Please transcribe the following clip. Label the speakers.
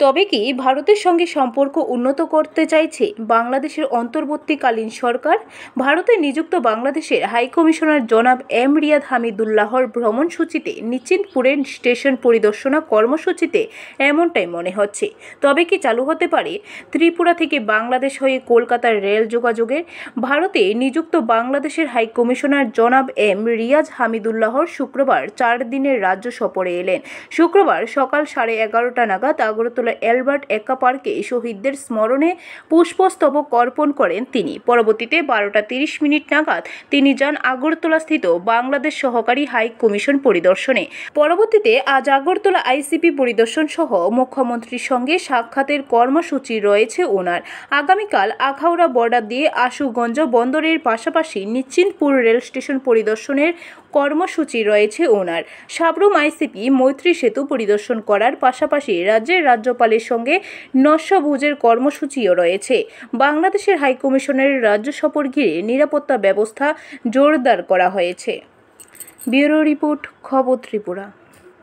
Speaker 1: তবে কি ভারতের সঙ্গে সম্পর্ক উন্নত করতে চাইছে বাংলাদেশের অন্তর্বর্তীকালীন সরকার? ভারতে নিযুক্ত বাংলাদেশের হাইকমিশনার জনাব এম রিয়াদ হামিদুল্লাহর ভ্রমণসূচিতে নিশ্চিন্তপুরের স্টেশন পরিদর্শনা কর্মসূচিতে এমনটাই মনে হচ্ছে। তবে কি চালু হতে পারে ত্রিপুরা থেকে বাংলাদেশ হয়ে কলকাতার রেল যোগাযোগের? ভারতে নিযুক্ত বাংলাদেশের হাইকমিশনার জনাব এম রিয়াজ হামিদুল্লাহর শুক্রবার 4 দিনের রাজ্য সফরে এলেন। শুক্রবার সকাল 11:30 নাগাদ আগরতলা অ্যালবার্ট এক্কা পার্কে শহীদদের স্মরণে পুষ্পস্তবক অর্পণ করেন তিনি। পরবর্তীতে 12:30 নাগাদ তিনি যান আগরতলাস্থিত বাংলাদেশ সহকারী হাই কমিশন পরিদর্শনে। পরবর্তীতে আজ আগরতলা আইসিপি পরিদর্শন সহ মুখ্যমন্ত্রীর সঙ্গে সাক্ষাতের কর্মসূচি রয়েছে ওনার। আগামীকাল আখাউড়া বর্ডার দিয়ে আশুগঞ্জ বন্দরের পাশাপাশি নিশ্চিন্তপুর রেল স্টেশন পরিদর্শনের কর্মসূচি রয়েছে ওনার। সাবরুম আইসিপি মৈত্রী সেতু পরিদর্শন করার পাশাপাশি রাজ্যের রাজ্যপালের সঙ্গে নস্যভোজের কর্মসূচিও রয়েছে। বাংলাদেশের হাইকমিশনের রাজ্য সফর ঘিরে নিরাপত্তা ব্যবস্থা জোরদার করা হয়েছে। ব্যুরো রিপোর্ট, খবর ত্রিপুরা।